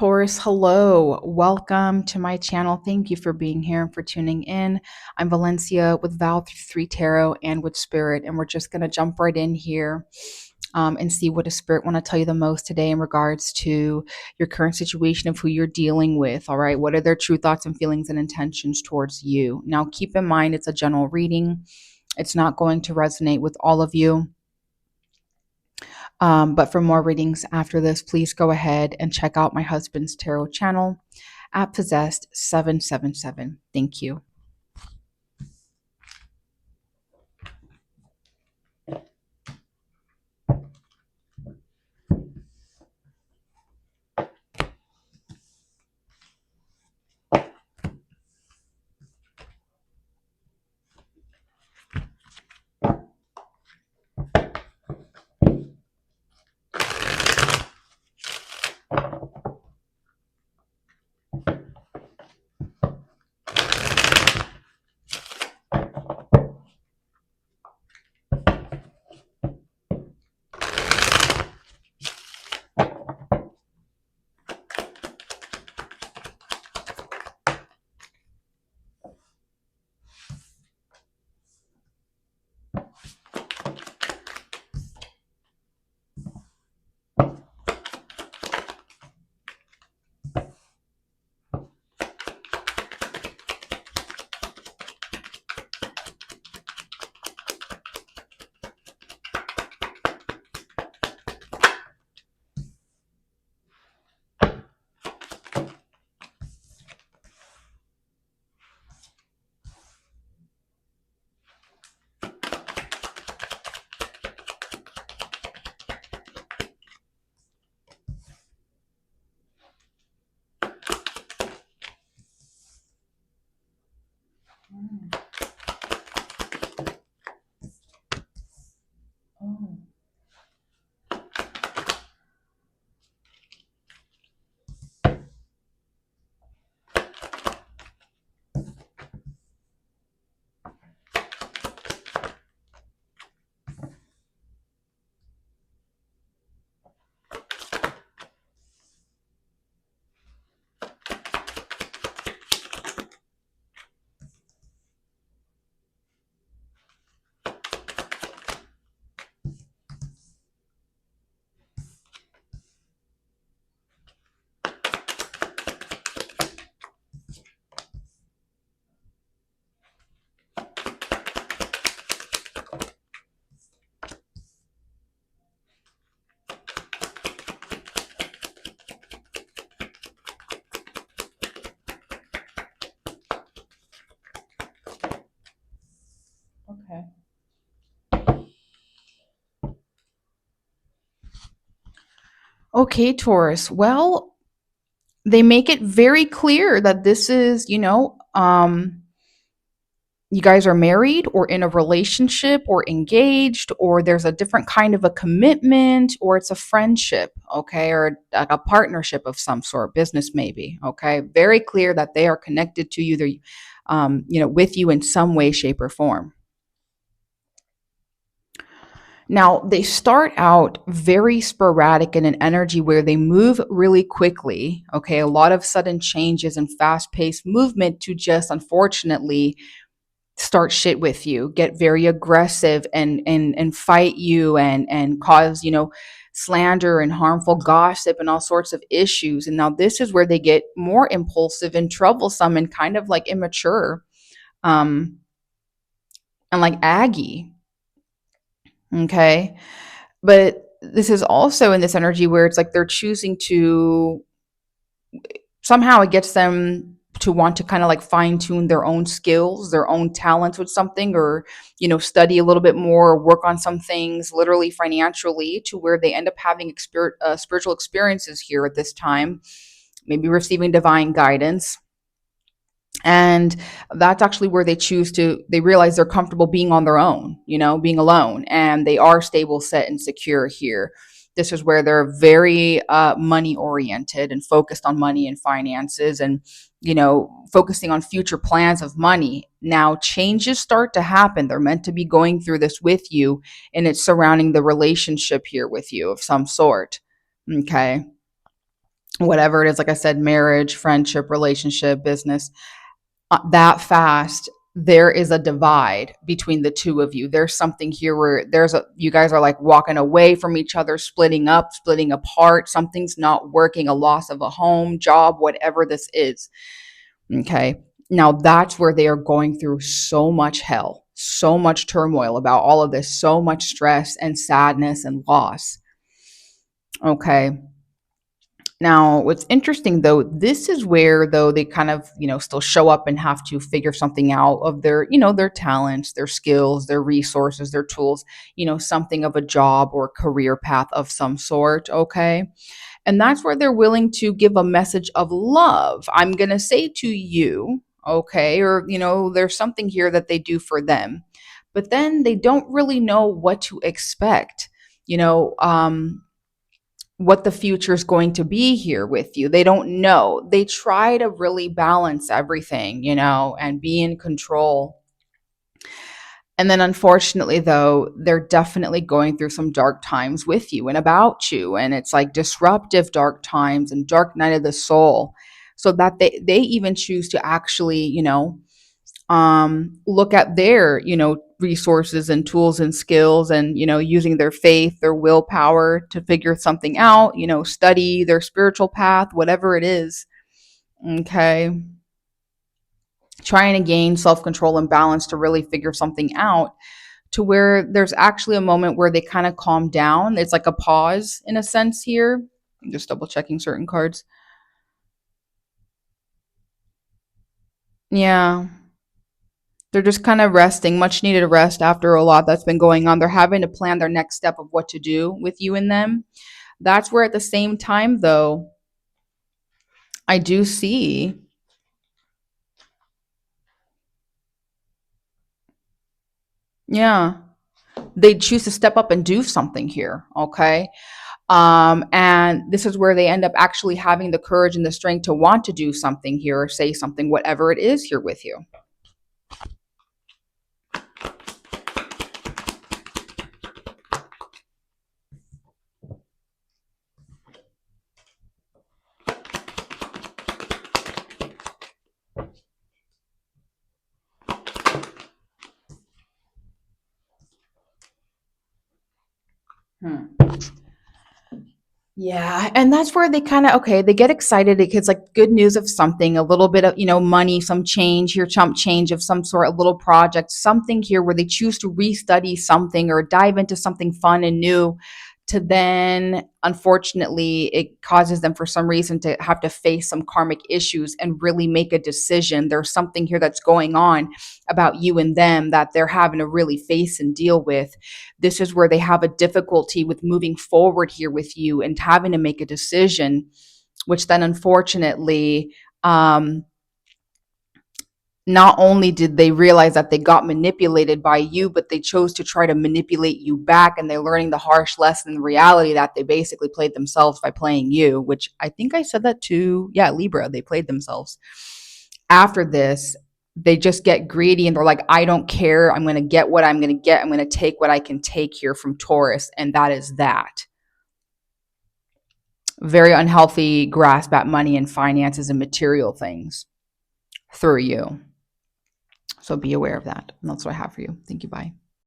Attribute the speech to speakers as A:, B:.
A: Taurus. Hello. Welcome to my channel. Thank you for being here and for tuning in. I'm Valencia with Val 3 Tarot and with Spirit, and we're just going to jump right in here and see what does Spirit want to tell you the most today in regards to your current situation of who you're dealing with. All right. What are their true thoughts and feelings and intentions towards you? Now, keep in mind, it's a general reading. It's not going to resonate with all of you. But for more readings after this, please go ahead and check out my husband's tarot channel at Possessed 777. Thank you. Oh. Okay. Okay, Taurus. Well, they make it very clear that this is, you guys are married or in a relationship or engaged, or there's a different kind of a commitment, or it's a friendship, okay, or a partnership of some sort, business maybe, okay. Very clear that they are connected to you, they're, with you in some way, shape, or form. Now, they start out very sporadic in an energy where they move really quickly. Okay. A lot of sudden changes and fast paced movement to just unfortunately start shit with you, get very aggressive and fight you and cause, slander and harmful gossip and all sorts of issues. And now this is where they get more impulsive and troublesome and kind of like immature, um, and like aggy. Okay. But this is also in this energy where it's like they're choosing to somehow it gets them to want to kind of like fine tune their own skills, their own talents with something, or, study a little bit more, work on some things, literally financially, to where they end up having spiritual experiences here at this time, maybe receiving divine guidance. And that's actually where they realize they're comfortable being on their own, being alone, and they are stable, set, and secure here. This is where they're very money oriented and focused on money and finances, and focusing on future plans of money. Now changes start to happen. They're meant to be going through this with you, and it's surrounding the relationship here with you of some sort. Okay. whatever it is, like I said, marriage, friendship, relationship, business, that fast, there is a divide between the two of you. There's something here where you guys are like walking away from each other, splitting up, splitting apart. Something's not working, a loss of a home, job, whatever this is. Okay. Now that's where they are going through so much hell, so much turmoil about all of this, so much stress and sadness and loss. Okay. Now, what's interesting though, this is where though they kind of, still show up and have to figure something out of their, their talents, their skills, their resources, their tools, something of a job or career path of some sort. Okay. And that's where they're willing to give a message of love. I'm going to say to you, okay, or, there's something here that they do for them, but then they don't really know what to expect. You know, what the future is going to be here with you. They don't know. They try to really balance everything, and be in control. And then unfortunately, though, they're definitely going through some dark times with you and about you. And it's like disruptive dark times and dark night of the soul. So that they even choose to actually, look at their, resources and tools and skills and, using their faith, their willpower to figure something out, study their spiritual path, whatever it is. Okay. Trying to gain self control and balance to really figure something out to where there's actually a moment where they kind of calm down. It's like a pause in a sense here. I'm just double checking certain cards. Yeah. They're just kind of resting, much needed rest after a lot that's been going on. They're having to plan their next step of what to do with you and them. That's where at the same time, though, I do see, yeah, they choose to step up and do something here. Okay. And this is where they end up actually having the courage and the strength to want to do something here or say something, whatever it is here with you. Hmm. Yeah, and that's where they kind of okay, they get excited because like good news of something, a little bit of, money, some change here, chump change of some sort, a little project, something here where they choose to restudy something or dive into something fun and new to then unfortunately it causes them for some reason to have to face some karmic issues and really make a decision. There's something here that's going on about you and them that they're having to really face and deal with. This is where they have a difficulty with moving forward here with you and having to make a decision, which then unfortunately, not only did they realize that they got manipulated by you, but they chose to try to manipulate you back. And they're learning the harsh lesson in reality that they basically played themselves by playing you, which I think I said that to, yeah, Libra. They played themselves. After this, they just get greedy and they're like, I don't care. I'm going to get what I'm going to get. I'm going to take what I can take here from Taurus. And that is that. Very unhealthy grasp at money and finances and material things through you. So be aware of that. And that's what I have for you. Thank you. Bye.